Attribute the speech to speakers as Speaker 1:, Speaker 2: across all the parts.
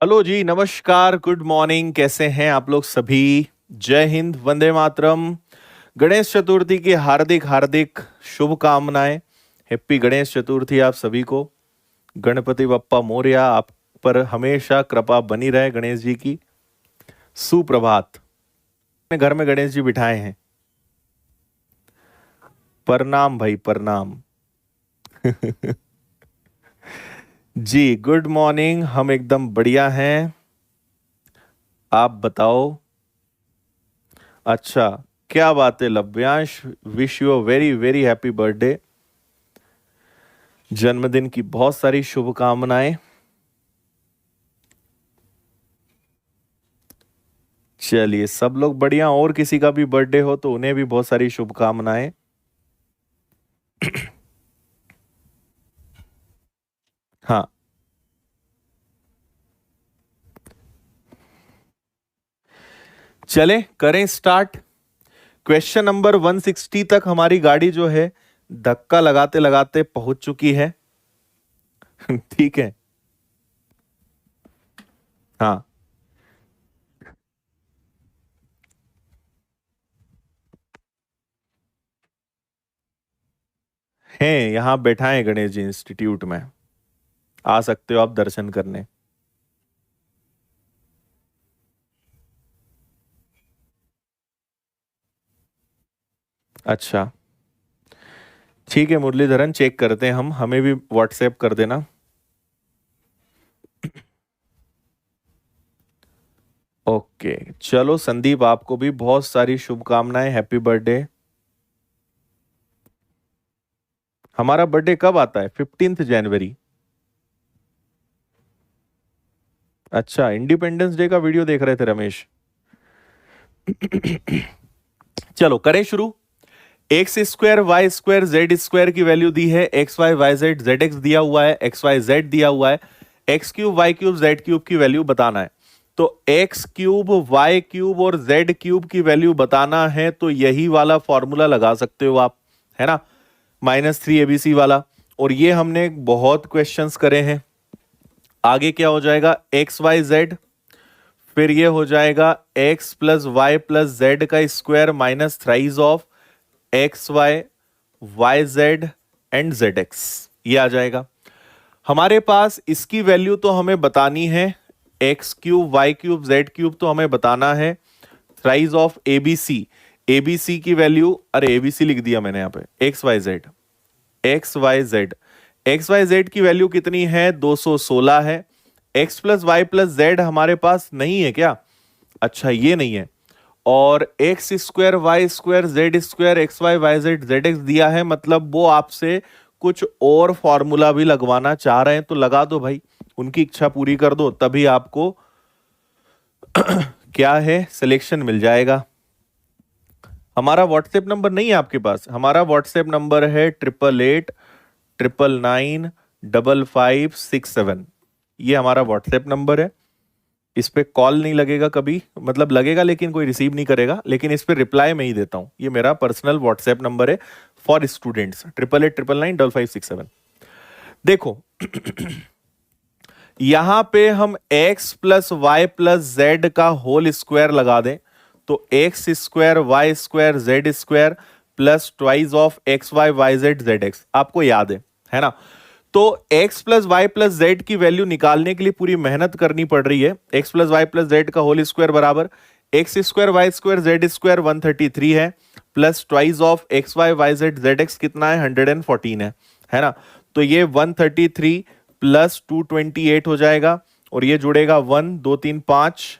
Speaker 1: Hello जी, नमस्कार, good morning. कैसे हैं आप लोग सभी? जय हिंद, वंदे मातरम। गणेश चतुर्थी की हार्दिक हार्दिक शुभकामनाएं। हैप्पी गणेश चतुर्थी आप सभी को। गणपति बप्पा मोरया, आप पर हमेशा कृपा बनी रहे गणेश जी की। सुप्रभात। अपने घर में गणेश जी बिठाए हैं। प्रणाम भाई, प्रणाम। जी, गुड मॉर्निंग। हम एकदम बढ़िया हैं। आप बताओ। अच्छा, क्या बात है Lavyansh. Wish you a very very happy birthday. जन्मदिन की बहुत सारी शुभकामनाएं। चलिए, सब लोग बढ़िया। और किसी का भी बर्थडे हो तो उन्हें भी बहुत सारी शुभकामनाएं। हाँ, चले करें स्टार्ट। क्वेश्चन नंबर 160 तक हमारी गाड़ी जो है धक्का लगाते लगाते पहुंच चुकी है। ठीक है। हाँ, हैं यहाँ बैठा है गणेश जी इंस्टीट्यूट में। आ सकते हो आप दर्शन करने। अच्छा, ठीक है मुरलीधरन, चेक करते हैं हम। हमें भी व्हाट्सएप कर देना। ओके, चलो संदीप, आपको भी बहुत सारी शुभकामनाएं। Happy birthday. हमारा बर्थडे कब आता है? 15 जनवरी। अच्छा, इंडिपेंडेंस डे का वीडियो देख रहे थे रमेश। चलो करें शुरू। X square y square z square की वैल्यू दी है। X y y z z x दिया हुआ है। एक्स वाई जेड दिया हुआ है। X cube y cube z cube की वैल्यू बताना है। तो एक्स क्यूब वाई क्यूब और जेड क्यूब की वैल्यू बताना है तो यही वाला फॉर्मूला लगा सकते हो आप, है ना? -3 ABC वाला। और ये हमने बहुत क्वेश्चंस करे हैं। आगे क्या हो जाएगा? एक्स वाई जेड, फिर ये हो जाएगा x plus y plus z का square minus thrice of x y y z and z x. ये आ जाएगा। हमारे पास इसकी वैल्यू तो हमें बतानी है। X cube y cube z cube तो हमें बताना है। Thrice of ABC. एबीसी की वैल्यू, अरे एबीसी लिख दिया मैंने यहां पे। X y z, x y z, x y z की वैल्यू कितनी है? 216 है। X plus y plus z हमारे पास नहीं है क्या? अच्छा, ये नहीं है। और x square y square z square x y y z z x दिया है, मतलब वो आपसे कुछ और फॉर्मूला भी लगवाना चाह रहे हैं तो लगा दो भाई। उनकी इच्छा पूरी कर दो, तभी आपको क्या है, सिलेक्शन मिल जाएगा। हमारा व्हाट्सएप नंबर नहीं है आपके पास? हमारा व्हाट्सएप नंबर है 8889995567। ये हमारा व्हाट्सएप नंबर है। इस पे कॉल नहीं लगेगा कभी, मतलब लगेगा लेकिन कोई रिसीव नहीं करेगा, लेकिन इस पे रिप्लाई मैं ही देता हूं। ये मेरा पर्सनल व्हाट्सएप नंबर है फॉर स्टूडेंट्स। 8889995567। देखो, यहां पे हम x plus y plus z का होल स्क्वायर लगा दें तो x square y square z square plus twice of x y y z z x. आपको याद है ना? तो x plus y plus z की वैल्यू निकालने के लिए पूरी मेहनत करनी पड़ रही है। X plus y plus z का होल स्क्वायर बराबर x square y square z square 133 है, plus twice of x y y z z x कितना है? 114 है ना? तो ये 133 प्लस 228 हो जाएगा। और ये जुड़ेगा 1 2 3 5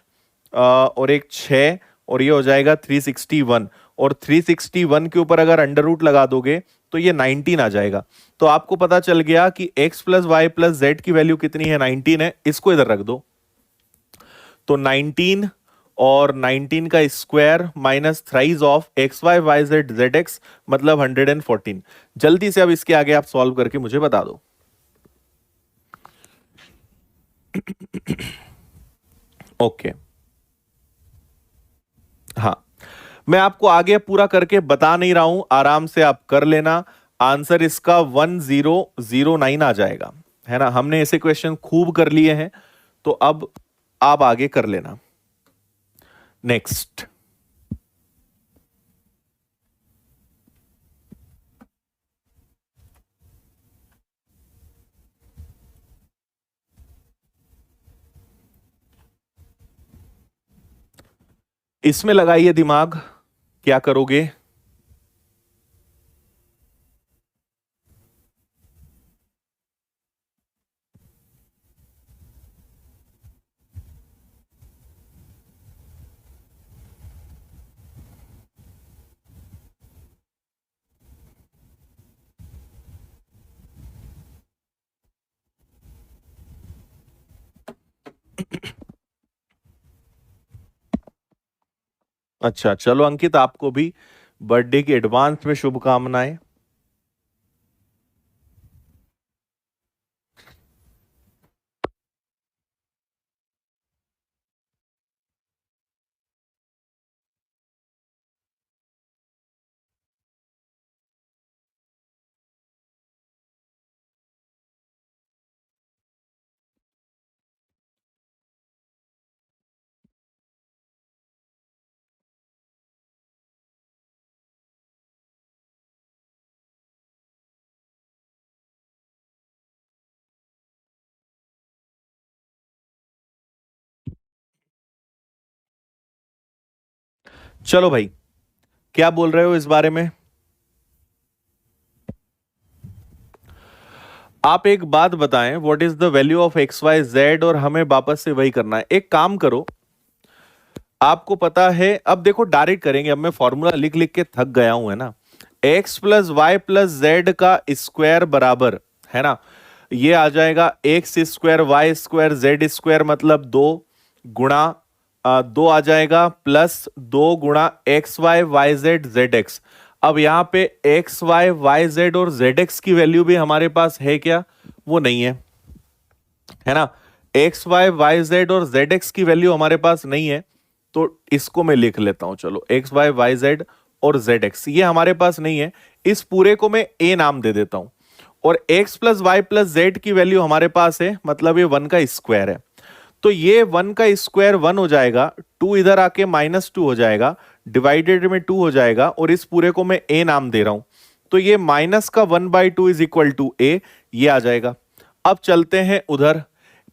Speaker 1: और एक 6, और ये हो जाएगा 361। और 361 के ऊपर अगर अंडर रूट लगा दोगे तो ये 19 आ जाएगा। तो आपको पता चल गया कि x plus y plus z की वैल्यू कितनी है? 19 है। इसको इधर रख दो तो 19 और 19 का square minus thrice of x y y z z x मतलब 114। जल्दी से अब इसके आगे आप सॉल्व करके मुझे बता दो। ओके, हाँ, मैं आपको आगे पूरा करके बता नहीं रहा हूं, आराम से आप कर लेना। आंसर इसका 1009 आ जाएगा, है ना? हमने ऐसे क्वेश्चन खूब कर लिए हैं। तो अब आप आगे कर लेना। नेक्स्ट, इसमें लगाइए दिमाग, क्या करोगे? अच्छा चलो अंकित, आपको भी बर्थडे की एडवांस में शुभकामनाएं। चलो भाई, क्या बोल रहे हो इस बारे में? आप एक बात बताएं, what is the value of x y z, और हमें वापस से वही करना है। एक काम करो, आपको पता है, अब देखो डायरेक्ट करेंगे, अब मैं फॉर्मूला लिख लिख के थक गया हूं, है ना। X plus y plus z का स्क्वायर बराबर, है ना, ये आ जाएगा x square y square z square, मतलब दो गुणा दो आ जाएगा, प्लस दो गुणा x y y z z x. अब यहां पे एक्स वाई वाई जेड और जेड एक्स की वैल्यू भी हमारे पास है क्या? वो नहीं है ना। एक्स वाई वाई जेड और जेड एक्स की वैल्यू हमारे पास नहीं है, तो इसको मैं लिख लेता हूं। चलो, एक्स वाई वाई जेड और जेड एक्स ये हमारे पास नहीं है, इस पूरे को मैं ए नाम दे देता हूं। और x plus y plus z की वैल्यू हमारे पास है, मतलब ये वन का स्क्वायर है। तो ये वन का स्क्वायर वन हो जाएगा, टू इधर आके माइनस टू हो जाएगा, डिवाइडेड में टू हो जाएगा, और इस पूरे को मैं ए नाम दे रहा हूं। तो ये माइनस का one by two is equal to a, ये आ जाएगा। अब चलते हैं उधर,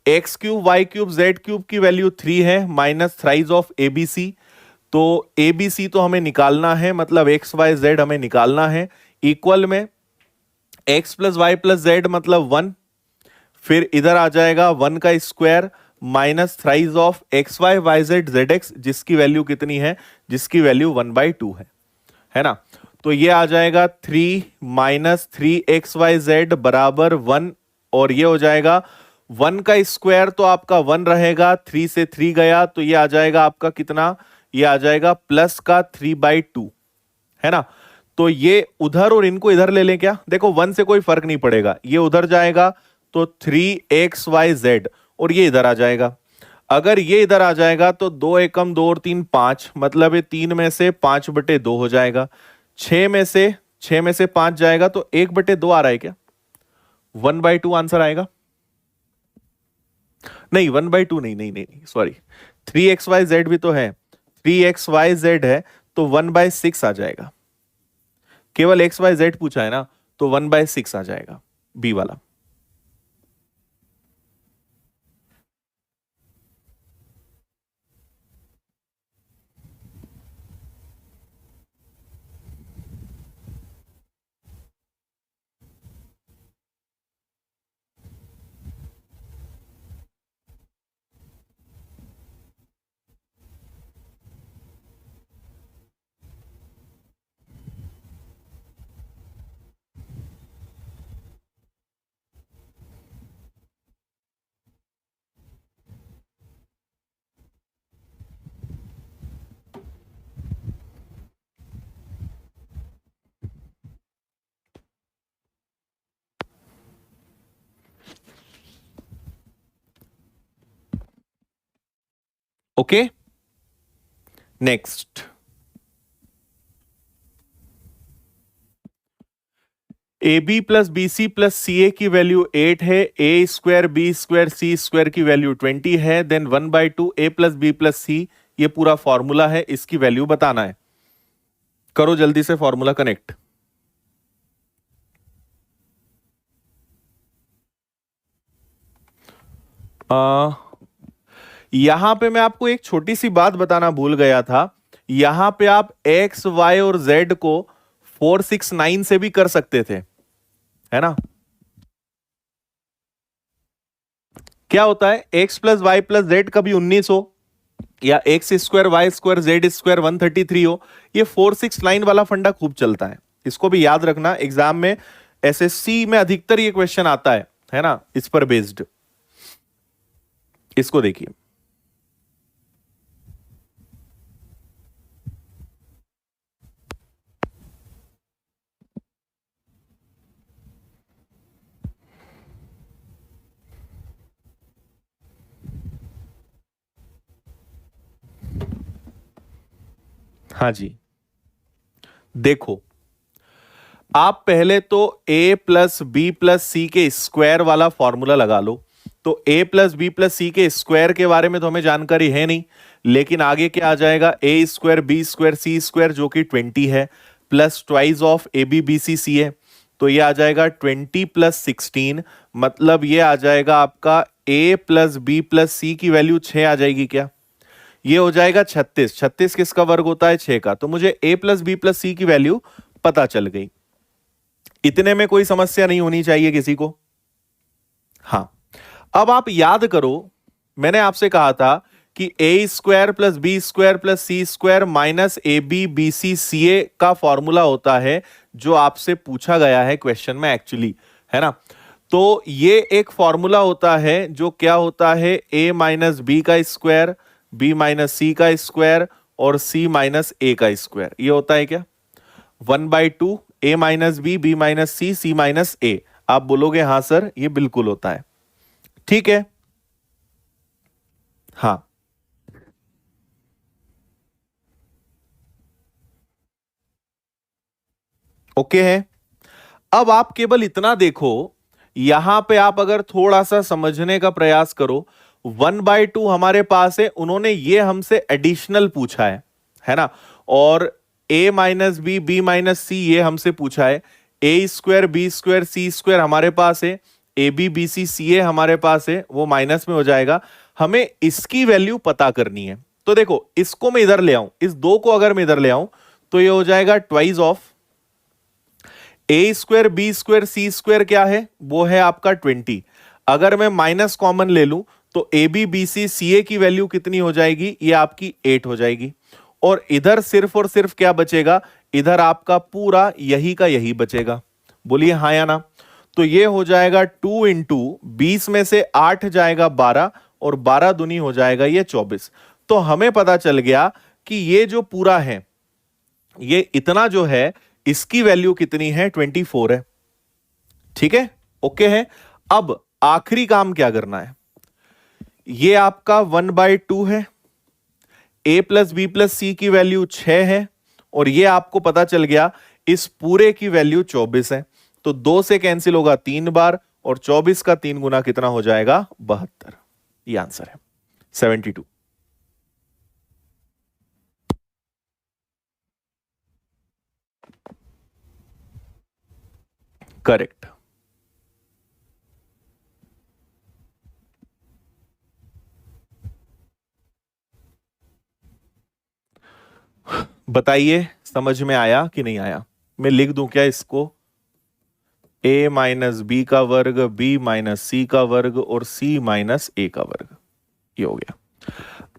Speaker 1: x cube y cube z cube की वैल्यू थ्री है, माइनस थ्राइज ऑफ एबीसी। तो एबीसी तो हमें निकालना है, मतलब एक्स वाई जेड हमें निकालना है। इक्वल में x plus y plus z मतलब वन, फिर इधर आ जाएगा वन का square minus thrice of x y y z z x, जिसकी वैल्यू कितनी है? जिसकी वैल्यू वन बाई टू है ना। तो ये आ जाएगा three minus three x y z बराबर वन, और ये हो जाएगा वन का स्क्वायर तो आपका वन रहेगा, थ्री से थ्री गया तो ये आ जाएगा आपका कितना? ये आ जाएगा प्लस का थ्री बाई टू, है ना। तो ये उधर और इनको इधर ले लें क्या? देखो वन से कोई फर्क नहीं पड़ेगा, ये उधर जाएगा तो थ्री एक्स वाई जेड, और ये इधर आ जाएगा। अगर ये इधर आ जाएगा तो दो एकम दो और तीन पांच, मतलब ये तीन में से पांच बटे दो हो जाएगा। छह में से पांच जाएगा तो एक बटे दो आ रहा है क्या? वन बाई टू आंसर आएगा। नहीं, वन बाई टू नहीं, नहीं नहीं नहीं, sorry, three x y z भी तो है, थ्री एक्स वाई जेड है, तो वन बाय सिक्स आ जाएगा। केवल एक्स वाई जेड पूछा है ना, तो वन बाय सिक्स आ जाएगा, बी वाला। Okay, next, a b plus b c plus c a की वैल्यू 8 है, a square b square c square की वैल्यू 20 है, then 1/2 a plus b plus c, ये पूरा फॉर्मूला है, इसकी वैल्यू बताना है। करो जल्दी से फॉर्मूला कनेक्ट। यहां पे मैं आपको एक छोटी सी बात बताना भूल गया था। यहां पे आप एक्स वाई और जेड को 469 से भी कर सकते थे, है ना। क्या होता है, x plus y plus z कभी 19 हो, या x square y square z square 133 हो, ये 469 वाला फंडा खूब चलता है। इसको भी याद रखना, एग्जाम में एसएससी में अधिकतर ये क्वेश्चन आता है ना, इस पर बेस्ड। इसको देखिए, हाँ जी, देखो आप पहले तो a प्लस बी प्लस सी के स्क्वायर वाला फॉर्मूला लगा लो। तो a प्लस बी प्लस सी के स्क्वायर के बारे में तो हमें जानकारी है नहीं, लेकिन आगे क्या आ जाएगा, a square b square c square जो कि 20 है, plus twice of a b b c c है, तो ये आ जाएगा 20 प्लस 16, मतलब ये आ जाएगा आपका a plus b plus c की वैल्यू 6 आ जाएगी क्या, ये हो जाएगा 36। 36 किसका वर्ग होता है, 6 का। तो मुझे a plus b plus c की वैल्यू पता चल गई। इतने में कोई समस्या नहीं होनी चाहिए किसी को। हां, अब आप याद करो, मैंने आपसे कहा था कि a square plus b square plus c square minus a b b c c a का फॉर्मूला होता है, जो आपसे पूछा गया है क्वेश्चन में एक्चुअली, है ना। तो ये एक फॉर्मूला होता है जो क्या होता है, ए माइनस बी का स्क्वायर, बी माइनस सी का स्क्वायर और सी माइनस ए का स्क्वायर, ये होता है क्या, 1/2 ए माइनस बी बी माइनस सी सी माइनस ए। आप बोलोगे हां सर ये बिल्कुल होता है, ठीक है। हाँ, ओके है। अब आप केवल इतना देखो, यहां पे आप अगर थोड़ा सा समझने का प्रयास करो, 1/2 हमारे पास है, उन्होंने ये हमसे एडिशनल पूछा है ना। और a minus b b minus c ये हमसे पूछा है, a square b square c square हमारे पास है, ए बी बी सी सी ए हमारे पास है, वो माइनस में हो जाएगा। हमें इसकी वैल्यू पता करनी है। तो देखो, इसको मैं इधर ले आऊं, इस दो को अगर मैं इधर ले आऊं, तो ये हो जाएगा twice of a square b square c square, क्या है वो है आपका 20। अगर मैं माइनस कॉमन ले लूं तो ए b b c c a की वैल्यू कितनी हो जाएगी, ये आपकी 8 हो जाएगी। और इधर सिर्फ और सिर्फ क्या बचेगा, इधर आपका पूरा यही का यही बचेगा। बोलिए हाँ या ना। तो ये हो जाएगा 2 इंटू 20 में से 8 जाएगा 12, और 12 दूनी हो जाएगा ये 24। तो हमें पता चल गया कि ये जो पूरा है, ये इतना जो है, इसकी वैल्यू कितनी है, 24 है। ठीक है, ओके है। अब आखिरी काम क्या करना है, ये आपका 1/2 है, ए प्लस बी प्लस सी की वैल्यू 6 है, और ये आपको पता चल गया इस पूरे की वैल्यू 24 है। तो 2 से कैंसिल होगा 3 बार, और 24 का 3 गुना कितना हो जाएगा, 72। ये आंसर है 72। करेक्ट। बताइए समझ में आया कि नहीं आया। मैं लिख दूं क्या इसको, a माइनस बी का वर्ग, b माइनस सी का वर्ग और c माइनस ए का वर्ग, ये हो गया।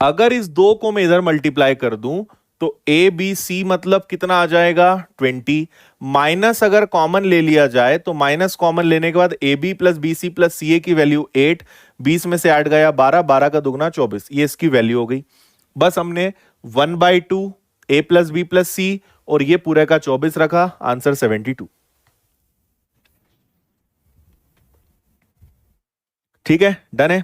Speaker 1: अगर इस दो को मैं इधर मल्टीप्लाई कर दूं तो ए बी सी मतलब कितना आ जाएगा, 20। माइनस अगर कॉमन ले लिया जाए तो माइनस कॉमन लेने के बाद a b plus b c plus c a की वैल्यू 8, 20 में से 8 गया 12, 12 का दुगना 24, ये इसकी वैल्यू हो गई। बस हमने 1/2 a plus b plus c और ये पूरे का 24 रखा, आंसर 72। ठीक है, डन है।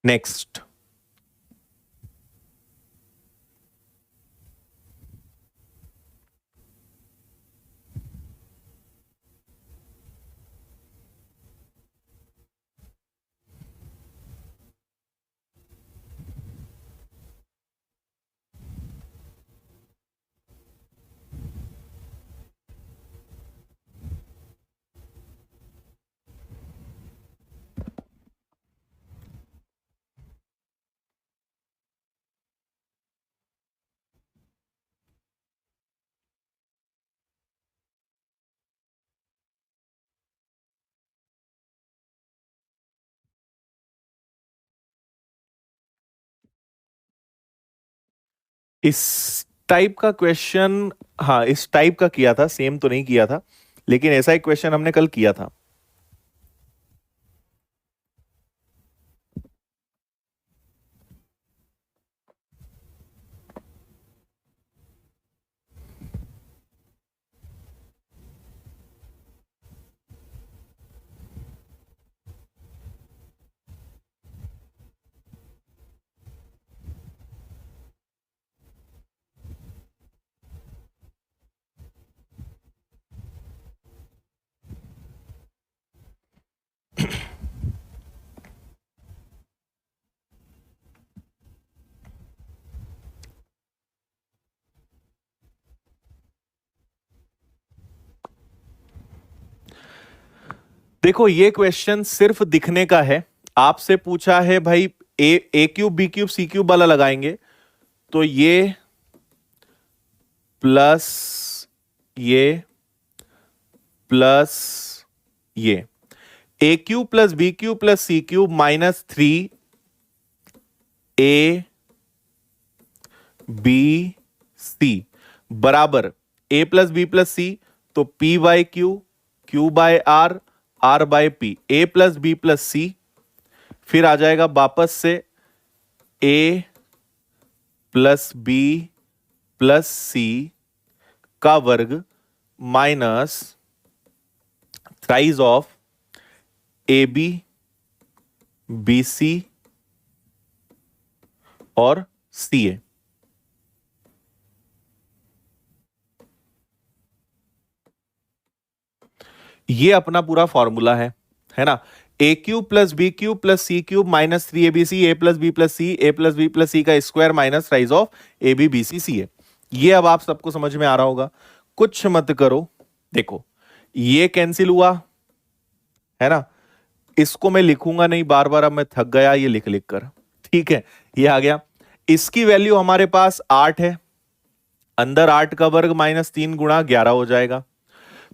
Speaker 1: नेक्स्ट, इस टाइप का क्वेश्चन, हाँ इस टाइप का किया था, सेम तो नहीं किया था, लेकिन ऐसा एक क्वेश्चन हमने कल किया था। देखो ये क्वेश्चन सिर्फ दिखने का है, आपसे पूछा है भाई a cube b cube c cube वाला लगाएंगे, तो ये प्लस ये प्लस ये a cube plus b cube plus c cube minus 3 b c बराबर a plus b plus c, तो p by q by r by p, a plus b plus c, फिर आ जाएगा वापस से a plus b plus c का वर्ग minus thrice of a b c और सी ए। ये अपना पूरा फॉर्मूला है ना। A cube plus b cube plus c cube minus 3 a plus b plus c, a plus b plus c का square minus thrice of a b c c a. ये अब आप सबको समझ में आ रहा होगा, कुछ मत करो। देखो ये कैंसिल हुआ है ना, इसको मैं लिखूंगा नहीं बार बार, अब मैं थक गया ये लिख लिख कर। ठीक है, ये आ गया। इसकी वैल्यू हमारे पास 8 है, अंदर 8 का वर्ग माइनस 3 गुणा 11 हो जाएगा।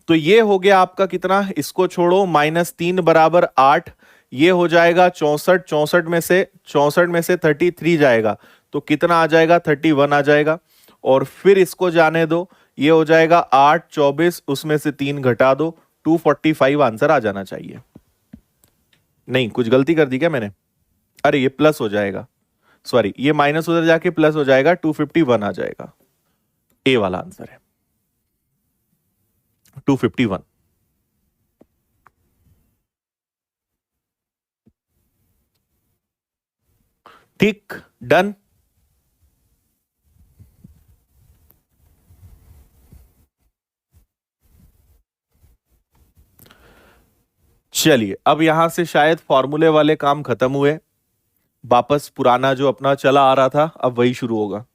Speaker 1: तो ये हो गया आपका कितना, इसको छोड़ो, -3 बराबर 8, ये हो जाएगा 64, 64 में से 33 जाएगा तो कितना आ जाएगा, 31 आ जाएगा। और फिर इसको जाने दो, ये हो जाएगा 8 24, उसमें से 3 घटा दो, 245 आंसर आ जाना चाहिए। नहीं कुछ गलती कर दी क्या मैंने, अरे ये प्लस हो जाएगा, सॉरी ये माइनस उधर जाके प्लस हो जाएगा, 251 आ जाएगा। ए वाला आंसर है 251। ठीक, डन। चलिए अब यहां से शायद फॉर्मूले वाले काम खत्म हुए, वापस पुराना जो अपना चला आ रहा था अब वही शुरू होगा।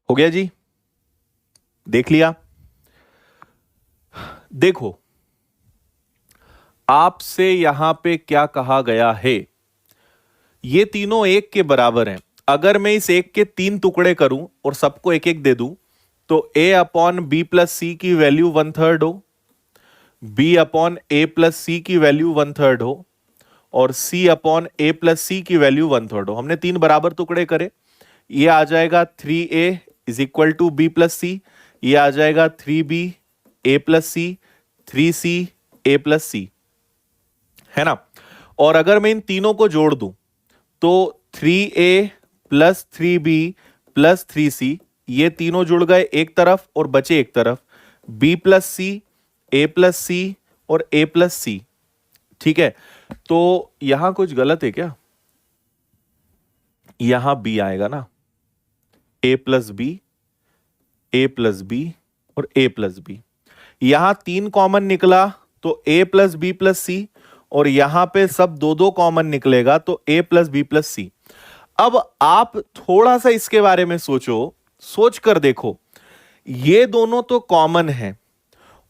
Speaker 1: हो गया जी, देख लिया। देखो आपसे यहां पे क्या कहा गया है, ये तीनों एक के बराबर हैं। अगर मैं इस एक के 3 टुकड़े करूं और सबको एक एक दे दूं, तो a upon B plus c की वैल्यू 1/3 हो, b अपॉन ए प्लस सी की वैल्यू 1/3 हो, और c अपॉन ए प्लस सी की वैल्यू 1/3 हो। हमने 3 बराबर टुकड़े करे, ये आ जाएगा 3a is equal to b plus c, ये आ जाएगा 3b ए प्लस सी, 3c ए प्लस सी, है ना। और अगर मैं इन तीनों को जोड़ दूं तो 3a plus 3b plus 3c, ये तीनों जुड़ गए एक तरफ और बचे एक तरफ, b plus c, a plus c और a प्लस सी। ठीक है, तो यहां कुछ गलत है क्या, यहां b आएगा ना, a plus b, a plus b और a प्लस बी। यहां 3 कॉमन निकला तो a plus b plus c, और यहां पे सब 2-2 कॉमन निकलेगा तो a plus b plus c. अब आप थोड़ा सा इसके बारे में सोचो, सोच कर देखो, ये दोनों तो कॉमन है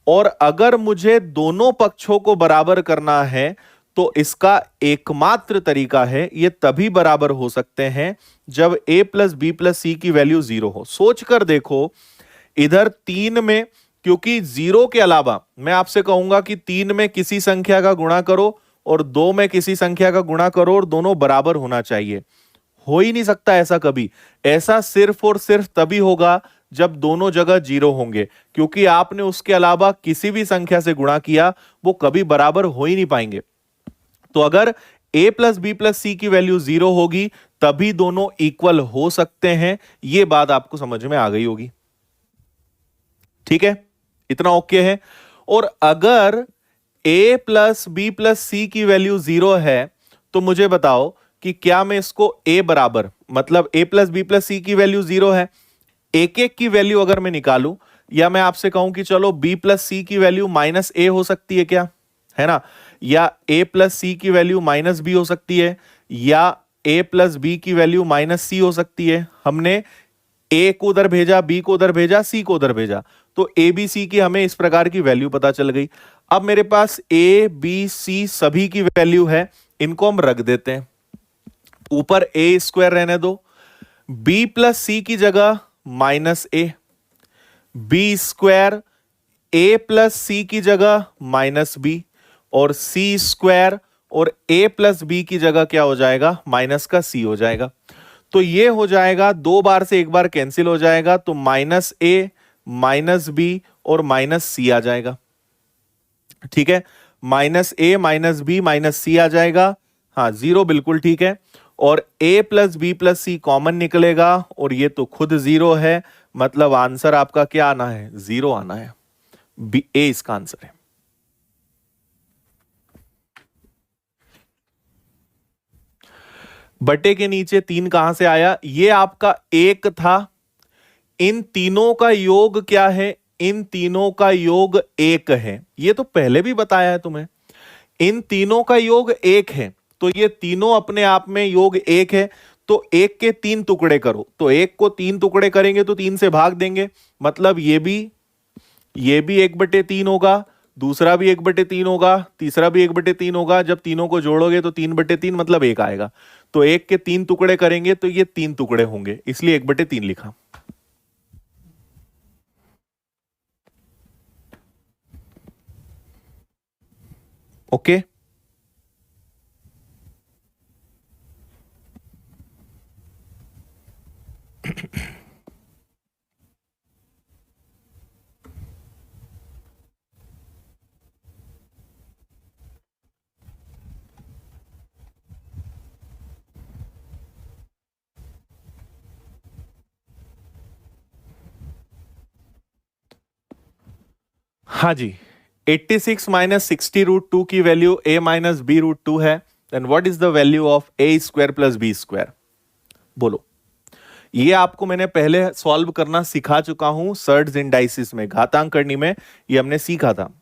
Speaker 1: और अगर मुझे दोनों पक्षों को बराबर करना है तो इसका एकमात्र तरीका है, ये तभी बराबर हो सकते हैं जब a plus b plus c की वैल्यू 0 हो। सोच कर देखो, इधर 3 में, क्योंकि 0 के अलावा मैं आपसे कहूंगा कि 3 में किसी संख्या का गुणा करो और 2 में किसी संख्या का गुणा करो और दोनों बराबर होना चाहिए। हो ही नहीं सकता ऐसा कभी। ऐसा सिर्फ और सिर्फ तभी होगा जब दोनों जगह 0 होंगे, क्योंकि आपने उसके अलावा किसी भी संख्या से गुणा किया, वो कभी बराबर हो ही नहीं पाएंगे। तो अगर a plus b plus c की वैल्यू 0 होगी तभी दोनों इक्वल हो सकते हैं। यह बात आपको समझ में आ गई होगी। ठीक है, इतना ओके है। और अगर a plus b plus c की वैल्यू 0 है तो मुझे बताओ कि क्या मैं इसको a बराबर, मतलब a plus b plus c की वैल्यू 0 है, एक एक की वैल्यू अगर मैं निकालूं, या मैं आपसे कहूं कि चलो b प्लस सी की वैल्यू माइनस a हो सकती है क्या, है ना, या a प्लस सी की वैल्यू माइनस बी हो सकती है, या a प्लस बी की वैल्यू माइनस सी हो सकती है। हमने a को उधर भेजा, b को उधर भेजा, c को उधर भेजा, तो a b c की हमें इस प्रकार की वैल्यू पता चल गई। अब मेरे पास a b c सभी की वैल्यू है, इनको हम रख देते हैं। ऊपर a स्क्वायर रहने दो, b प्लस सी की जगह minus a, b square a plus c की जगह माइनस बी, और c स्क्वायर और a प्लस बी की जगह क्या हो जाएगा, माइनस का c हो जाएगा। तो ये हो जाएगा, दो बार से एक बार कैंसिल हो जाएगा, तो माइनस a माइनस बी और माइनस सी आ जाएगा। ठीक है, minus a minus b minus c आ जाएगा। हाँ, 0 बिल्कुल ठीक है। और a plus b plus c common निकलेगा और ये तो खुद 0 है, मतलब आंसर आपका क्या आना है, 0 आना है। बी ए इसका आंसर है। बटे के नीचे 3 कहां से आया, ये आपका 1 था। इन तीनों का योग क्या है, इन तीनों का योग 1 है। ये तो पहले भी बताया है तुम्हें, इन तीनों का योग 1 है, तो ये तीनों अपने आप में योग 1 है। तो 1 के 3 टुकड़े करो, तो 1 को 3 टुकड़े करेंगे तो 3 से भाग देंगे, मतलब ये भी 1/3 होगा, दूसरा भी 1/3 होगा, तीसरा भी 1/3 होगा। जब तीनों को जोड़ोगे तो 3/3 मतलब 1 आएगा। तो 1 के 3 टुकड़े करेंगे तो ये 3 टुकड़े होंगे, इसलिए 1/3 लिखा। ओके, हाँ जी। 86 माइनस 60√2 की वैल्यू a माइनस b√2 है। Then what is the value of a square plus b square, बोलो। ये आपको मैंने पहले सॉल्व करना सिखा चुका हूं, सर्ड्स इंडाइसिस में, घातांकरणी में ये हमने सीखा था।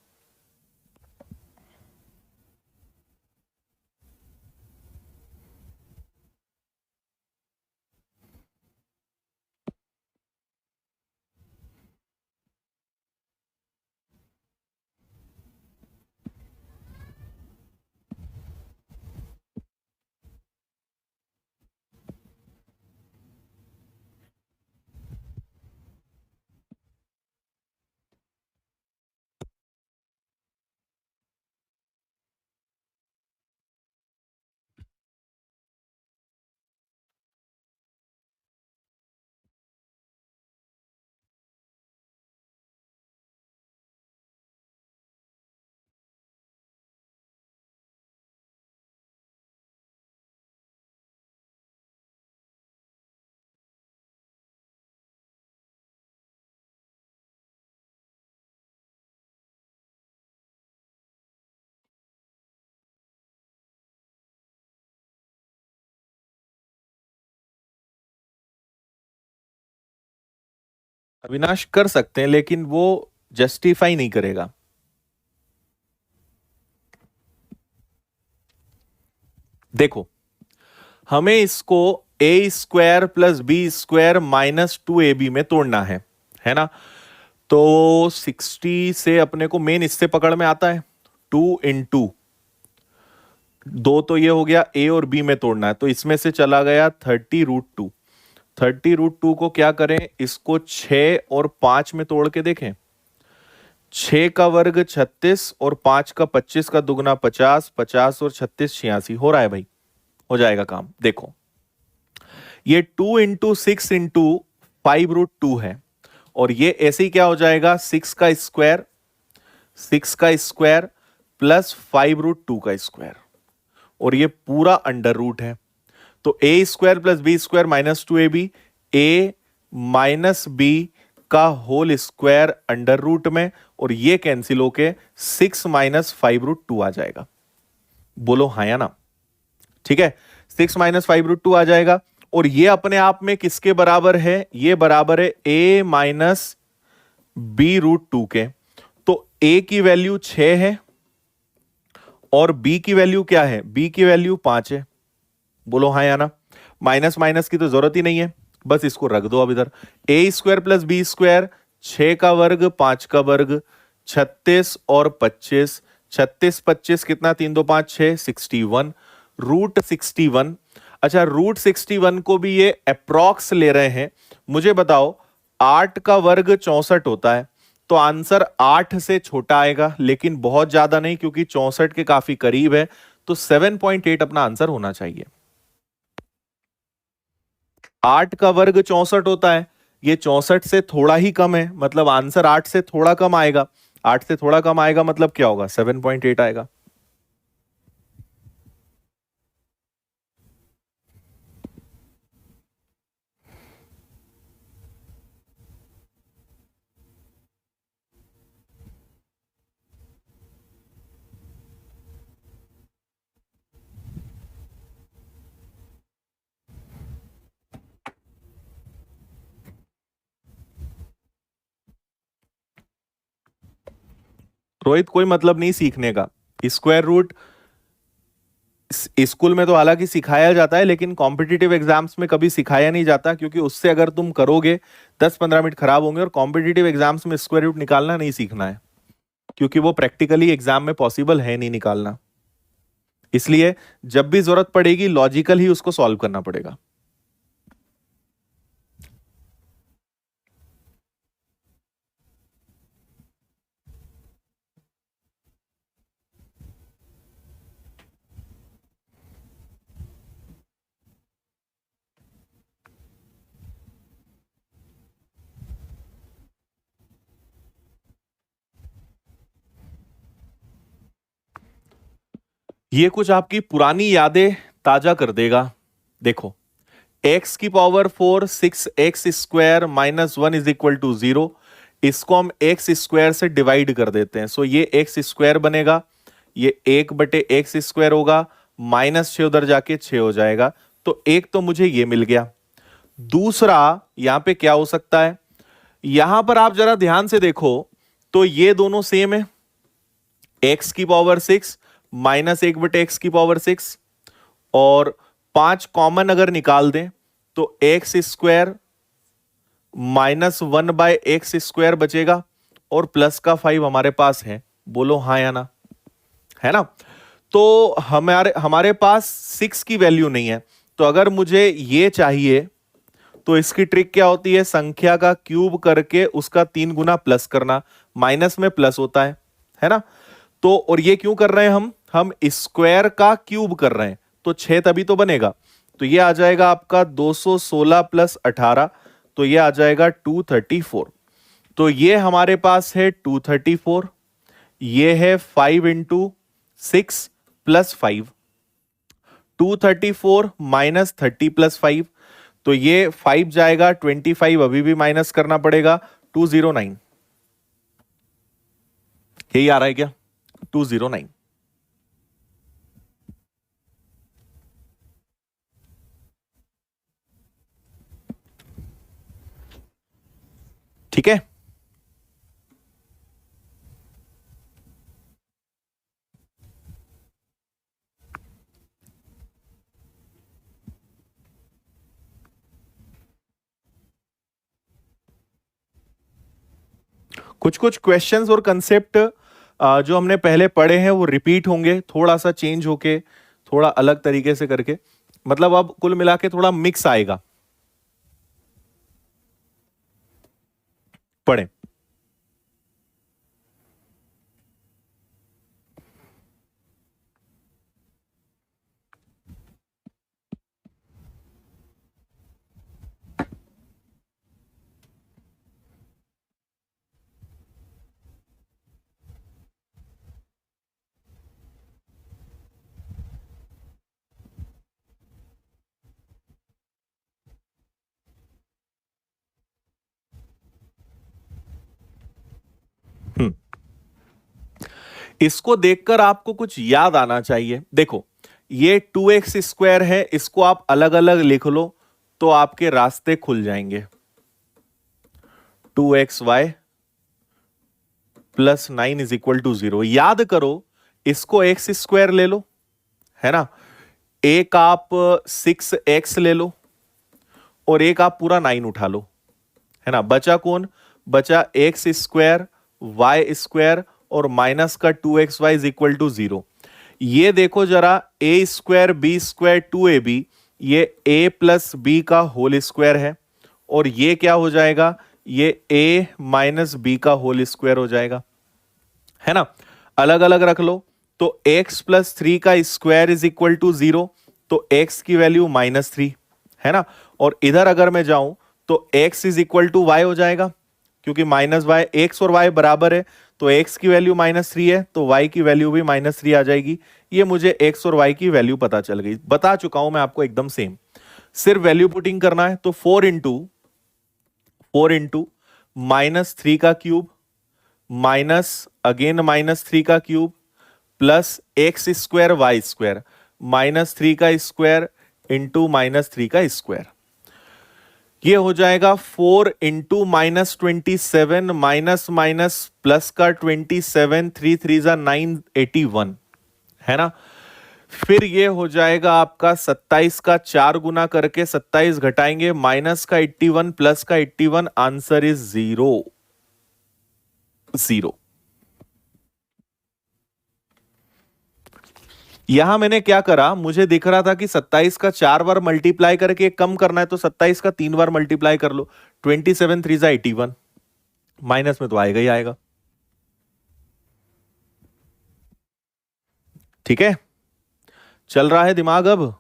Speaker 1: अविनाश कर सकते हैं, लेकिन वो जस्टिफाई नहीं करेगा। देखो, हमें इसको a square plus b square minus 2ab में तोड़ना है ना। तो 60 से अपने को मेन इससे पकड़ में आता है 2 × 2 तो ये हो गया ए और बी में तोड़ना है, तो इसमें से चला गया 30√2। 30√2 को क्या करें, इसको 6 और 5 में तोड़ के देखें। 6 का वर्ग 36 और 5 का 25 का दुगना 50, 50 और 36 86 हो रहा है भाई, हो जाएगा काम। देखो ये 2 × 6 × 5√2 है, और ये ऐसे ही क्या हो जाएगा 6 का स्क्वायर, 6 का स्क्वायर प्लस 5√2 का स्क्वायर, और ये पूरा अंडर रूट है। तो a square plus b square minus 2ab, a minus b का होल स्क्वायर अंडर रूट में, और ये कैंसिल होके 6 - 5√2 आ जाएगा। बोलो हाँ या ना। ठीक है, 6 - 5√2 आ जाएगा, और ये अपने आप में किसके बराबर है, ये बराबर है a माइनस b√2 के। तो a की वैल्यू 6 है और b की वैल्यू क्या है, b की वैल्यू 5 है। बोलो हाँ या ना। माइनस माइनस की तो जरूरत ही नहीं है, बस इसको रख दो अब इधर। ए स्क्वायर प्लस बी स्क्वायर, 6 का वर्ग 5 का वर्ग, 36 और 25, 36 25 कितना, 3 2 5 6, 61 √61। अच्छा, √61 को भी ये अप्रॉक्स ले रहे हैं। मुझे बताओ 8 का वर्ग 64 होता है, तो आंसर 8 से छोटा आएगा, लेकिन बहुत ज्यादा नहीं क्योंकि 64 के काफी करीब है, तो 7.8 अपना आंसर होना चाहिए। 8 का वर्ग 64 होता है, ये 64 से थोड़ा ही कम है, मतलब आंसर 8 से थोड़ा कम आएगा। 8 से थोड़ा कम आएगा मतलब क्या होगा, 7.8 आएगा। रोहित कोई मतलब नहीं सीखने का। स्क्वायर रूट स्कूल में तो हालांकि सिखाया जाता है, लेकिन कॉम्पिटिटिव एग्जाम्स में कभी सिखाया नहीं जाता, क्योंकि उससे अगर तुम करोगे 10-15 मिनट खराब होंगे, और कॉम्पिटिटिव एग्जाम्स में स्क्वायर रूट निकालना नहीं सीखना है, क्योंकि वो प्रैक्टिकली एग्जाम में पॉसिबल है नहीं निकालना। इसलिए जब भी जरूरत पड़ेगी लॉजिकल ही उसको सॉल्व करना पड़ेगा। ये कुछ आपकी पुरानी यादें ताजा कर देगा। देखो, x की power 4 6x square minus 1 is equal to 0, इसको हम x स्क्वायर से डिवाइड कर देते हैं। सो ये x स्क्वायर बनेगा, ये 1/x स्क्वायर होगा, -6 उधर जाके 6 हो जाएगा। तो एक तो मुझे ये मिल गया। दूसरा यहां पे क्या हो सकता है, यहां पर आप जरा ध्यान से देखो तो ये दोनों सेम है, x की पावर 6 -1/x की पावर 6, और 5 कॉमन अगर निकाल दें तो एक्स स्क्वायर -1/x स्क्वायर बचेगा, और प्लस का 5 हमारे पास है। बोलो हाँ या ना, है ना। तो हमारे हमारे पास 6 की वैल्यू नहीं है, तो अगर मुझे ये चाहिए तो इसकी ट्रिक क्या होती है, संख्या का क्यूब करके उसका 3 गुना प्लस करना। माइनस में प्लस होता है ना। तो और ये क्यों कर रहे हैं हम स्क्वायर का क्यूब कर रहे हैं, तो 6 तभी तो बनेगा। तो ये आ जाएगा आपका 216 + 18, तो ये आ जाएगा 234। तो ये हमारे पास है 234, ये है 5 × 6 + 5, 234 - 30 + 5, तो ये 5 जाएगा, 25 अभी भी माइनस करना पड़ेगा, 209। यही आ रहा है क्या, 209। ठीक है। कुछ कुछ क्वेश्चंस और कंसेप्ट जो हमने पहले पढ़े हैं वो रिपीट होंगे, थोड़ा सा चेंज होके, थोड़ा अलग तरीके से करके, मतलब अब कुल मिला के थोड़ा मिक्स आएगा। पढ़ें। हम्म इसको देखकर आपको कुछ याद आना चाहिए। देखो, ये 2x² है, इसको आप अलग अलग लिख लो तो आपके रास्ते खुल जाएंगे। 2xy plus 9 is equal to 0। याद करो, इसको x² ले लो, है ना, एक आप 6x ले लो और एक आप पूरा 9 उठा लो, है ना। बचा कौन? बचा x² y² और माइनस का 2xy इज इक्वल टू 0। ये देखो जरा, a² b² 2ab, ये a प्लस बी का होल स्क्वायर है, और ये क्या हो जाएगा? ये a माइनस बी का होल स्क्वायर हो जाएगा, है ना। अलग अलग रख लो तो x प्लस 3 का स्क्वायर इज इक्वल टू 0, तो x की वैल्यू -3, है ना। और इधर अगर मैं जाऊं तो x is equal to y हो जाएगा, क्योंकि माइनस वाई, x और y बराबर है, तो x की वैल्यू -3 है तो y की वैल्यू भी -3 आ जाएगी। ये मुझे x और y की वैल्यू पता चल गई, बता चुका हूं मैं आपको एकदम सेम। सिर्फ वैल्यू पुटिंग करना है, तो 4 इंटू -3 का क्यूब माइनस अगेन -3 का क्यूब प्लस x² y² -3 का स्क्वायर इंटू -3 का स्क्वायर। ये हो जाएगा 4 इंटू -27 माइनस माइनस प्लस का 27, 3 3 जा 9, 81, है ना। फिर ये हो जाएगा आपका 27 का 4 गुना करके 27 घटाएंगे, माइनस का 81 प्लस का 81, आंसर इज 0 0। यहां मैंने क्या करा, मुझे दिख रहा था कि 27 का 4 बार मल्टीप्लाई करके कम करना है, तो 27 का 3 बार मल्टीप्लाई कर लो, 27 3 जा 81, माइनस में तो आएगा ही आएगा। ठीक है, चल रहा है दिमाग अब।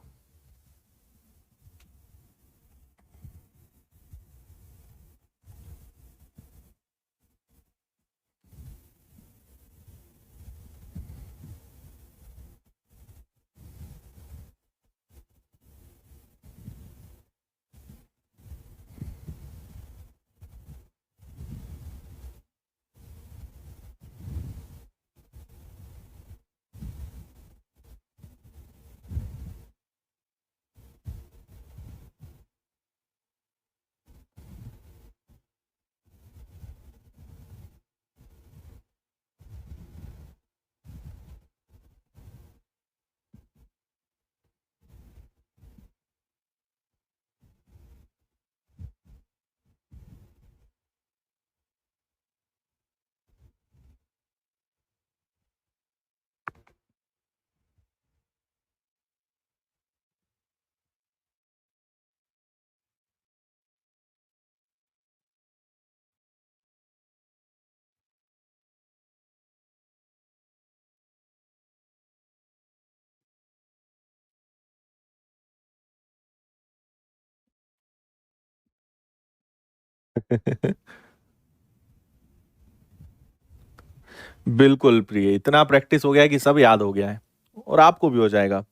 Speaker 1: बिल्कुल प्रिय, इतना प्रैक्टिस हो गया है कि सब याद हो गया है, और आपको भी हो जाएगा।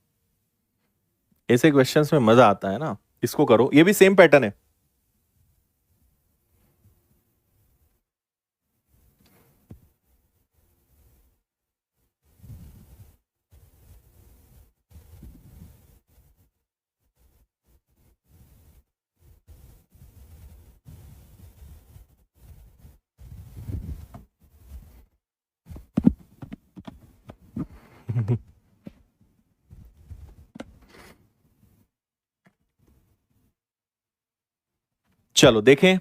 Speaker 1: ऐसे क्वेश्चंस में मजा आता है ना। इसको करो, ये भी सेम पैटर्न है। चलो देखें,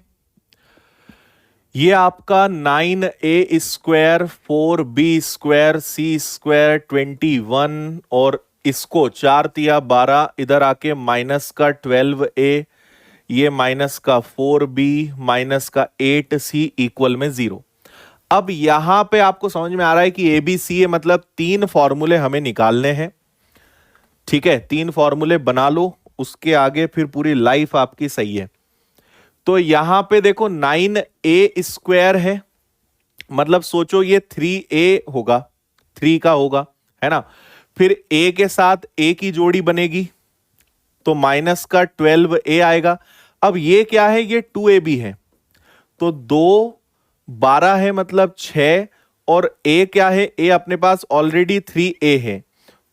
Speaker 1: ये आपका 9a² 4b² c² 21 और इसको 4 × 12 इधर आके माइनस का 12a, ये माइनस का 4b माइनस का 8c इक्वल में 0। अब यहां पे आपको समझ में आ रहा है कि ए बी सी ए मतलब 3 फॉर्मूले हमें निकालने हैं। ठीक है, 3 फॉर्मूले बना लो, उसके आगे फिर पूरी लाइफ आपकी सही है। तो यहां पे देखो 9a² है, मतलब सोचो ये 3a होगा, 3 का होगा, है ना। फिर a के साथ a की जोड़ी बनेगी तो माइनस का 12a आएगा। अब ये क्या है, ये 2ab है, तो 2 12 है मतलब 6, और a क्या है, a अपने पास ऑलरेडी 3a है,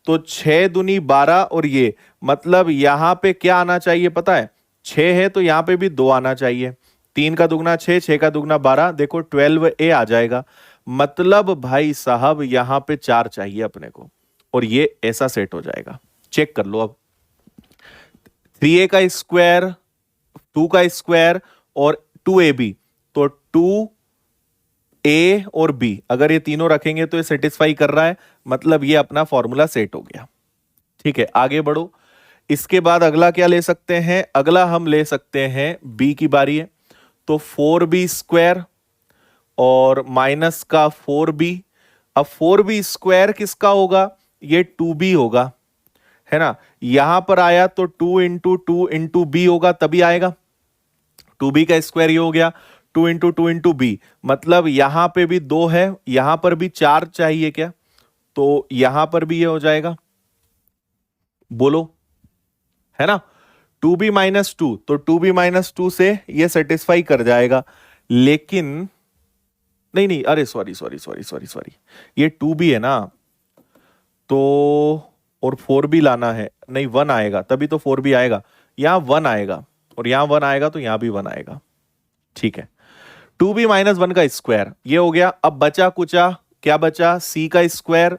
Speaker 1: तो 6 दूनी 12 और ये मतलब यहां पे क्या आना चाहिए पता है, 6 है तो यहां पे भी 2 आना चाहिए। 3 का दुगना 6, 6 का दुगना 12, देखो 12a आ जाएगा। मतलब भाई साहब यहां पे 4 चाहिए अपने को, और ये ऐसा सेट हो जाएगा। चेक कर लो अब, 3a का स्क्वायर, 2 का स्क्वायर और 2ab, तो 2a और b अगर ये तीनों रखेंगे तो ये सेटिस्फाई कर रहा है, मतलब ये अपना फॉर्मूला सेट हो गया। ठीक है, आगे बढ़ो। इसके बाद अगला क्या ले सकते हैं, अगला हम ले सकते हैं b की बारी है, तो 4b² और माइनस का 4b। अब 4b² किसका होगा, ये 2b होगा, है ना। यहां पर आया तो 2 × 2 × b होगा, तभी आएगा। 2b का स्क्वायर ये हो गया, 2 × 2 × b, मतलब यहां पे भी 2 है, यहां पर भी 4 चाहिए क्या, तो यहां पर भी ये हो जाएगा, बोलो, है ना। 2b - 2, तो 2b - 2 से ये सेटिस्फाई कर जाएगा। लेकिन नहीं नहीं, अरे sorry sorry sorry sorry sorry, ये 2b है ना, तो और 4b लाना है, नहीं 1 आएगा तभी तो 4b आएगा। यहां 1 आएगा और यहां 1 आएगा तो यहां भी 1 आएगा। ठीक है, 2b - 1 का स्क्वायर ये हो गया। अब बचा कुचा क्या बचा, c का स्क्वायर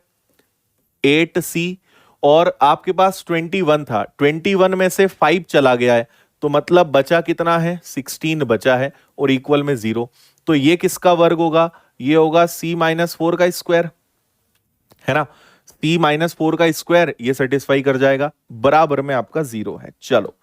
Speaker 1: 8c, और आपके पास 21 था, 21 में से 5 चला गया है, तो मतलब बचा कितना है, 16 बचा है, और इक्वल में 0। तो ये किसका वर्ग होगा, ये होगा c - 4 का स्क्वायर, है ना। c - 4 का स्क्वायर ये सेटिस्फाई कर जाएगा, बराबर में आपका 0 है। चलो,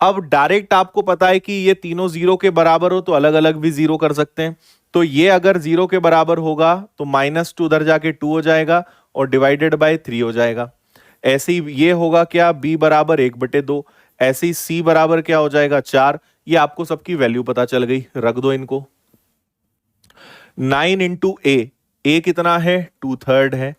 Speaker 1: अब डायरेक्ट आपको पता है कि ये तीनों 0 के बराबर हो तो अलग अलग भी 0 कर सकते हैं। तो ये अगर 0 के बराबर होगा तो -2 उधर जाके 2 हो जाएगा और डिवाइडेड बाय 3 हो जाएगा। ऐसे ही ये होगा क्या, b बराबर 1/2, ऐसे ही c बराबर क्या हो जाएगा 4। ये आपको सबकी वैल्यू पता चल गई, रख दो इनको। 9 × a कितना है, 2/3 है।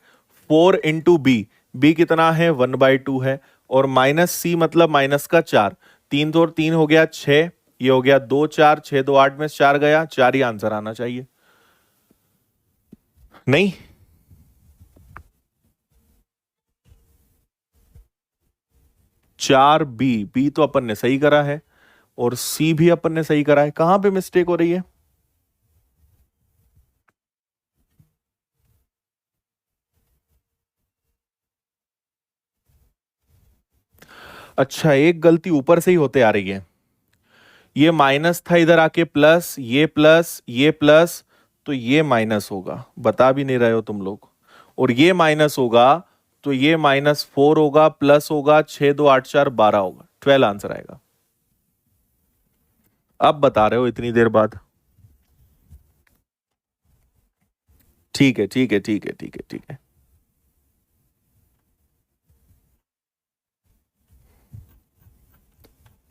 Speaker 1: 4 × b कितना है, 1/2 है। और -c मतलब माइनस का 4, 3 तो 3 हो गया 6, ये हो गया 2 4 6 2 8 में से 4 गया, 4 ही आंसर आना चाहिए। नहीं, 4b तो अपन ने सही करा है और c भी अपन ने सही करा है, कहां पे मिस्टेक हो रही है। अच्छा, एक गलती ऊपर से ही होते आ रही है, ये माइनस था इधर आके प्लस, ये प्लस, ये प्लस, तो ये माइनस होगा, बता भी नहीं रहे हो तुम लोग। और ये माइनस होगा तो ये -4 होगा, प्लस होगा 6 2 8 4 12 होगा, 12 आंसर आएगा। अब बता रहे हो इतनी देर बाद। ठीक है ठीक है ठीक है ठीक है ठीक है।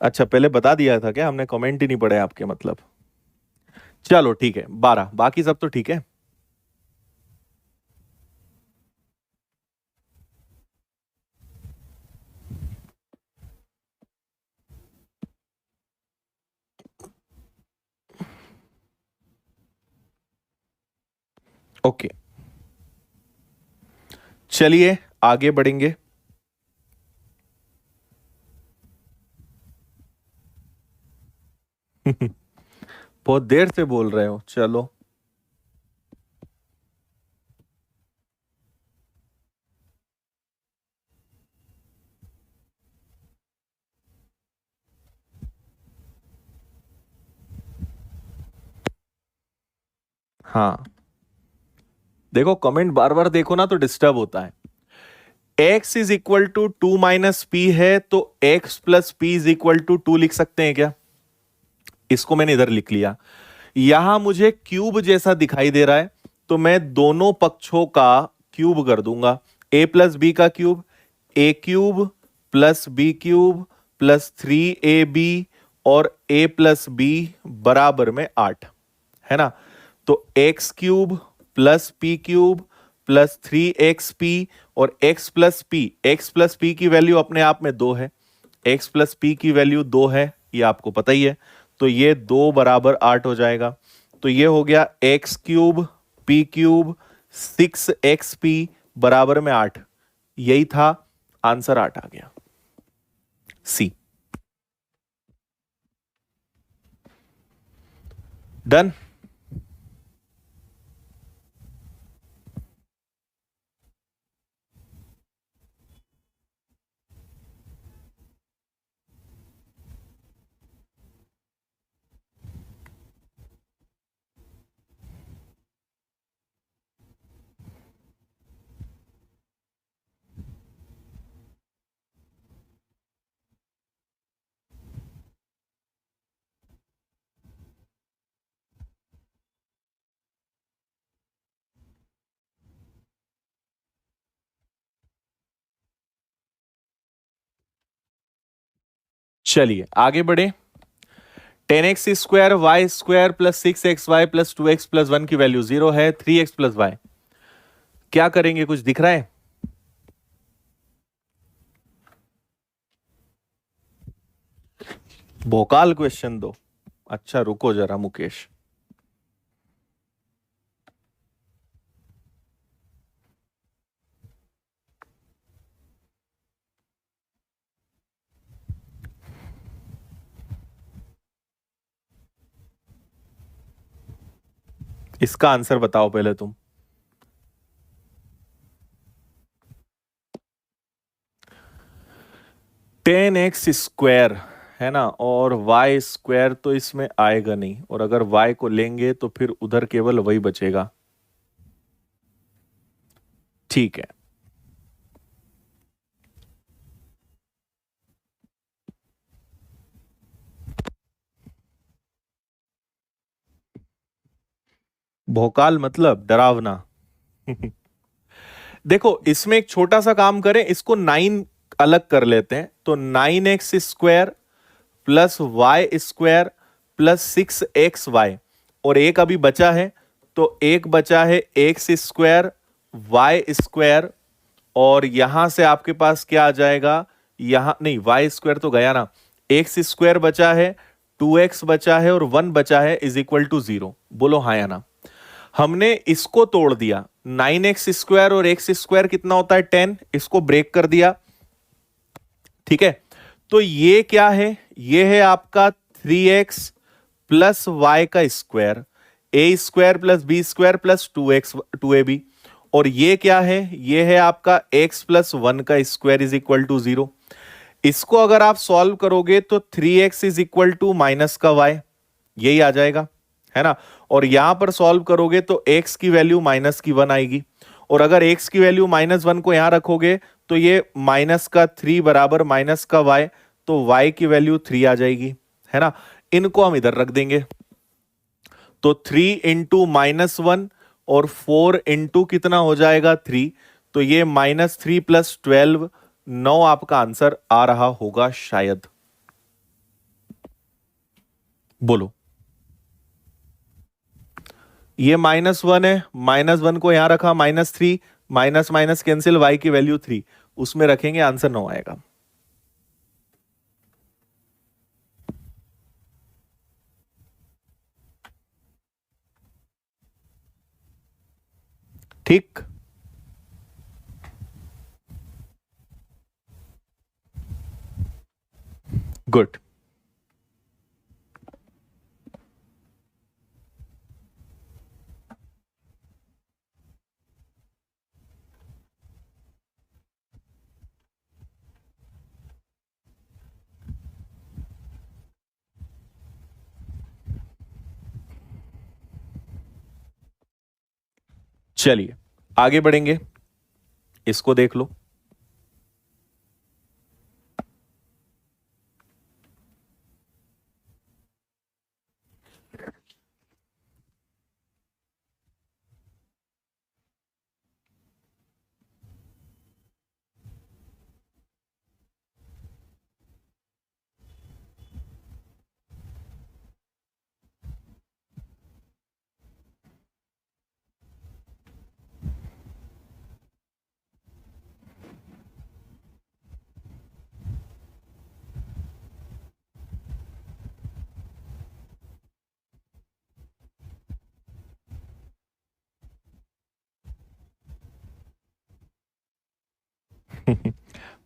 Speaker 1: अच्छा, पहले बता दिया था क्या, हमने कमेंट ही नहीं पढ़े आपके मतलब। चलो ठीक है, 12, बाकी सब तो ठीक है। ओके, चलिए आगे बढ़ेंगे। बहुत देर से बोल रहे हो, चलो। हाँ, देखो कमेंट बार बार देखो ना तो डिस्टर्ब होता है। x is equal to 2 minus p है, तो x plus p is equal to 2 लिख सकते हैं क्या? इसको मैंने इधर लिख लिया। यहां मुझे क्यूब जैसा दिखाई दे रहा है, तो मैं दोनों पक्षों का क्यूब कर दूंगा। a प्लस बी का cube, a cube plus b cube plus 3ab और a प्लस बी बराबर में 8, है ना? तो x cube plus P cube plus 3xp और एक्स प्लस पी की वैल्यू अपने आप में 2 है, एक्स प्लस पी की वैल्यू 2 है, ये आपको पता ही है। तो ये 2 बराबर 8 हो जाएगा। तो ये हो गया x cube P cube 6xp बराबर में 8। यही था आंसर, 8 आ गया, सी। डन। चलिए आगे बढ़े। 10x square y square plus 6xy plus 2x plus 1 की वैल्यू 0 है, 3x प्लस वाई। क्या करेंगे, कुछ दिख रहा है? भोकाल क्वेश्चन दो। अच्छा रुको जरा मुकेश। इसका आंसर बताओ पहले तुम। 10x स्क्वायर है ना, और वाई स्क्वायर तो इसमें आएगा नहीं, और अगर वाई को लेंगे तो फिर उधर केवल वही बचेगा। ठीक है, भोकाल मतलब डरावना। देखो इसमें एक छोटा सा काम करें, इसको 9 अलग कर लेते हैं। तो 9x square plus y square plus 6xy, और एक अभी बचा है, तो एक बचा है एक्स स्क्वायर वाई स्क्वायर, और यहां से आपके पास क्या आ जाएगा, यहां नहीं, वाई स्क्वायर तो गया ना, एक्स स्क्वायर बचा है, 2x बचा है और 1 बचा है, इज इक्वल टू 0। बोलो हाँ या ना। हमने इसको तोड़ दिया, 9x स्क्वायर और एक्स स्क्वायर कितना होता है 10, इसको ब्रेक कर दिया। ठीक है, तो ये क्या है, ये है आपका 3x प्लस वाई का square, a square plus b square plus 2ab, और ये क्या है, ये है आपका x प्लस 1 का स्क्वायर इज इक्वल टू 0। इसको अगर आप सॉल्व करोगे तो 3x is equal to minus का y, यही आ जाएगा, है ना? और यहां पर सॉल्व करोगे तो x की वैल्यू माइनस की 1 आएगी, और अगर x की वैल्यू -1 को यहां रखोगे तो ये माइनस का 3 बराबर माइनस का y, तो y की वैल्यू 3 आ जाएगी, है ना? इनको हम इधर रख देंगे, तो 3 इंटू -1 और 4 इंटू कितना हो जाएगा 3, तो ये -3 प्लस 12, 9 आपका आंसर आ रहा होगा शायद। बोलो। ये -1 है, -1 को यहां रखा, -3, माइनस माइनस कैंसिल, y की वैल्यू 3, उसमें रखेंगे, आंसर 9 आएगा। ठीक, गुड। चलिए आगे बढ़ेंगे, इसको देख लो।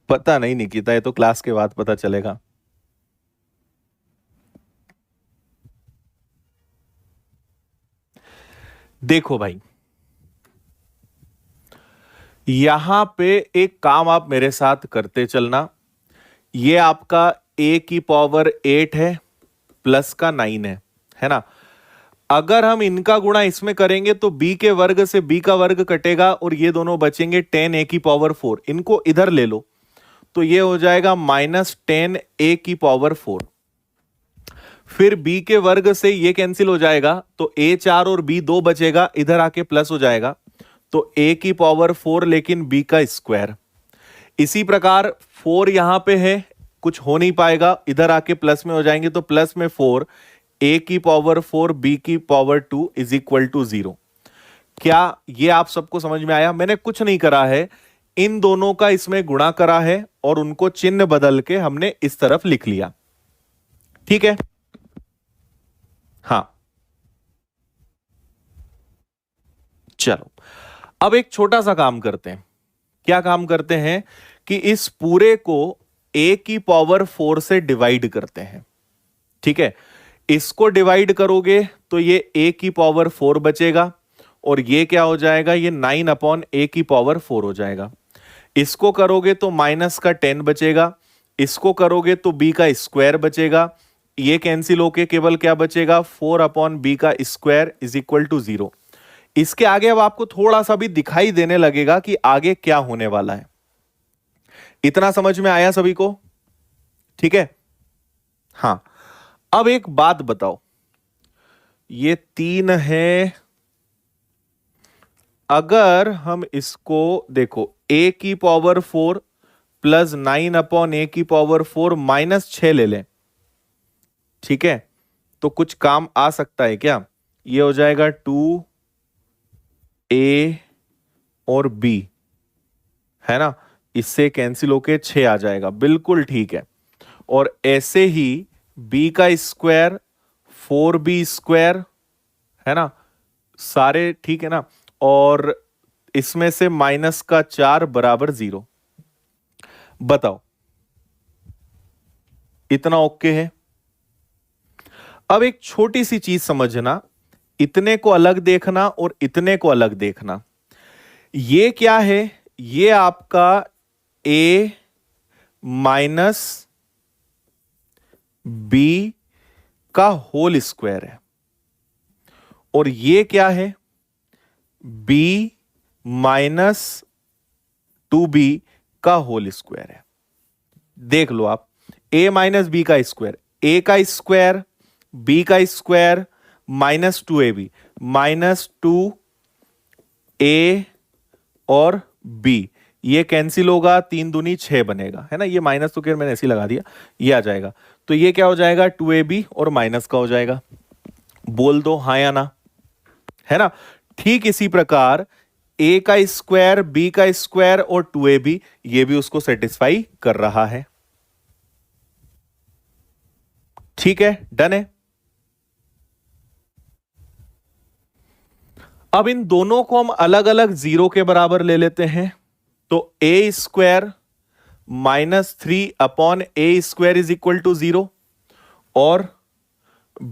Speaker 1: पता नहीं निकिता, ये तो क्लास के बाद पता चलेगा। देखो भाई, यहां पे एक काम आप मेरे साथ करते चलना। ये आपका a की पावर 8 है, प्लस का 9 है ना। अगर हम इनका गुणा इसमें करेंगे तो b के वर्ग से b का वर्ग कटेगा और ये दोनों बचेंगे 10a की पावर 4। इनको इधर ले लो तो ये हो जाएगा -10a की पावर 4। फिर b के वर्ग से ये कैंसिल हो जाएगा तो a 4 और b 2 बचेगा, इधर आके प्लस हो जाएगा तो a की पावर 4 लेकिन b का स्क्वायर। इसी प्रकार 4 यहां पे है, कुछ हो नहीं पाएगा, इधर आके प्लस में हो जाएंगे तो प्लस में 4, a की पावर 4 b की पावर 2 इज इक्वल टू 0। क्या ये आप सबको समझ में आया? मैंने कुछ नहीं करा है, इन दोनों का इसमें गुणा करा है और उनको चिन्ह बदल के हमने इस तरफ लिख लिया। ठीक है, हाँ। चलो अब एक छोटा सा काम करते हैं। क्या काम करते हैं कि इस पूरे को a की पावर 4 से डिवाइड करते हैं। ठीक है, इसको डिवाइड करोगे तो ये a की पावर 4 बचेगा और ये क्या हो जाएगा, ये 9 अपॉन a की पावर 4 हो जाएगा। इसको करोगे तो माइनस का 10 बचेगा, इसको करोगे तो b का स्क्वायर बचेगा, ये कैंसिल होके केवल क्या बचेगा, 4 अपॉन b का स्क्वायर इज इक्वल टू 0। इसके आगे अब आपको थोड़ा सा भी दिखाई देने लगेगा कि आगे क्या होने वाला है। इतना समझ में आया सभी को? ठीक है, हां। अब एक बात बताओ, ये 3 है, अगर हम इसको देखो a की पावर 4 प्लस 9 अपॉन a की पावर 4 माइनस 6 ले लें, ठीक है, तो कुछ काम आ सकता है क्या? ये हो जाएगा 2a और b, है ना, इससे कैंसिल होके 6 आ जाएगा, बिल्कुल ठीक है। और ऐसे ही b का स्क्वायर 4b स्क्वायर, है ना, सारे ठीक है ना, और इसमें से माइनस का 4 बराबर 0। बताओ इतना ओके है? अब एक छोटी सी चीज समझना, इतने को अलग देखना और इतने को अलग देखना। ये क्या है, ये आपका a माइनस b का होल स्क्वायर है और ये क्या है, b माइनस 2b का होल स्क्वायर है। देख लो आप, a माइनस b का स्क्वायर, a का स्क्वायर b का square minus 2ab, minus 2a और b, ये कैंसिल होगा, 3 दूनी 6 बनेगा, है ना, ये माइनस तो खैर मैंने ऐसे ही लगा दिया, ये आ जाएगा। तो ये क्या हो जाएगा, 2ab और माइनस का हो जाएगा। बोल दो हाँ या ना, है ना। ठीक इसी प्रकार a का स्क्वायर b का स्क्वायर और 2ab, ये भी उसको सेटिस्फाई कर रहा है। ठीक है, डन है। अब इन दोनों को हम अलग अलग 0 के बराबर ले लेते हैं, तो a square minus 3 upon a square is equal to 0 और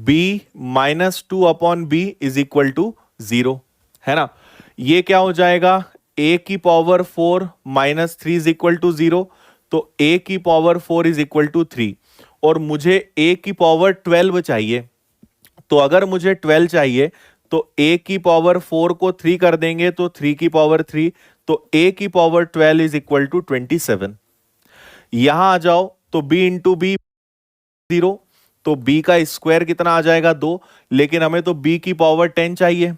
Speaker 1: b minus 2 upon b is equal to 0, है ना। ये क्या हो जाएगा, a की power 4 minus 3 is equal to 0, तो a की पावर 4 इज इक्वल टू 3 और मुझे a की पावर 12 चाहिए। तो अगर मुझे 12 चाहिए तो a की पावर 4 को 3 कर देंगे तो 3 की पावर 3, तो a की पावर 12 इज इक्वल टू 27। यहां आ जाओ तो b इंटू बी 0, तो b का स्क्वायर कितना आ जाएगा 2, लेकिन हमें तो b की पावर 10 चाहिए,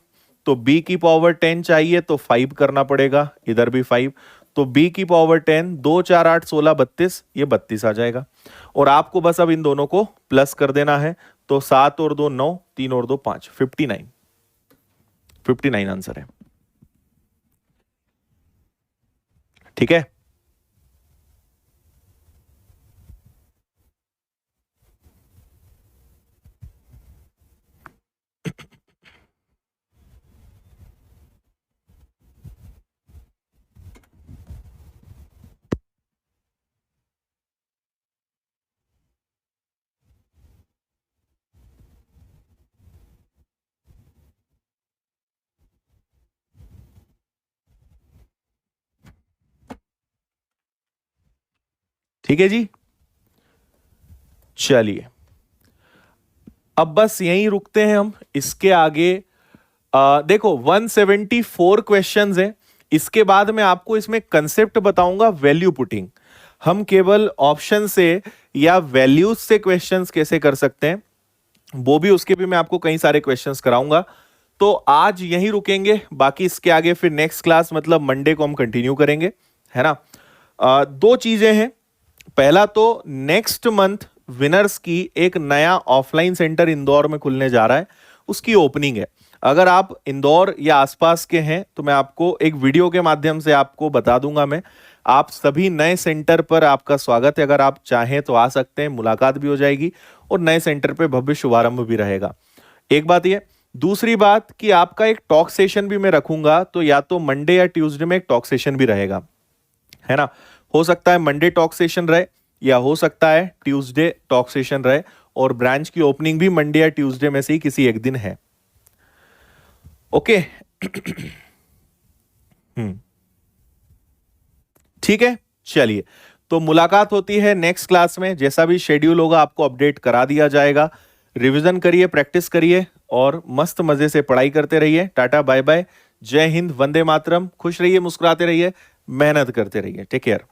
Speaker 1: तो b की पावर 10 चाहिए तो 5 करना पड़ेगा, इधर भी 5, तो b की पावर 10, 2 4 8 16 32, ये 32 आ जाएगा। और आपको बस अब इन दोनों को प्लस कर देना है, तो 7 और 2 9, 3 और 2 5, 59, 59 आंसर है। ठीक है, ठीक है जी। चलिए अब बस यहीं रुकते हैं हम, इसके आगे देखो 174 क्वेश्चंस हैं। इसके बाद मैं आपको इसमें कंसेप्ट बताऊंगा वैल्यू पुटिंग। हम केवल ऑप्शन से या वैल्यूज से क्वेश्चंस कैसे कर सकते हैं, वो भी, उसके भी मैं आपको कई सारे क्वेश्चंस कराऊंगा। तो आज यहीं रुकेंगे, बाकी इसके आगे फिर नेक्स्ट क्लास मतलब मंडे को हम कंटिन्यू करेंगे, है ना। दो चीजें हैं। पहला तो नेक्स्ट मंथ विनर्स की एक नया ऑफलाइन सेंटर इंदौर में खुलने जा रहा है, उसकी ओपनिंग है। अगर आप इंदौर या आसपास के हैं तो मैं आपको एक वीडियो के माध्यम से आपको बता दूंगा। मैं आप सभी नए सेंटर पर आपका स्वागत है। अगर आप चाहें तो आ सकते हैं, मुलाकात भी हो जाएगी और नए सेंटर पे भव्य शुभारंभ भी रहेगा। एक बात ये, दूसरी बात कि आपका एक टॉक सेशन भी मैं रखूंगा, तो या तो मंडे या ट्यूसडे में एक टॉक सेशन भी रहेगा, है ना। हो सकता है मंडे टॉक सेशन रहे या हो सकता है ट्यूसडे टॉक सेशन रहे, और ब्रांच की ओपनिंग भी मंडे या ट्यूसडे में से ही किसी एक दिन है। ओके ठीक है, चलिए तो मुलाकात होती है नेक्स्ट क्लास में। जैसा भी शेड्यूल होगा आपको अपडेट करा दिया जाएगा। रिवीजन करिए, प्रैक्टिस करिए और मस्त मजे से पढ़ाई करते रहिए। टाटा बाय बाय, जय हिंद, वंदे मातरम। खुश रहिए, मुस्कुराते रहिए, मेहनत करते रहिए। Take care.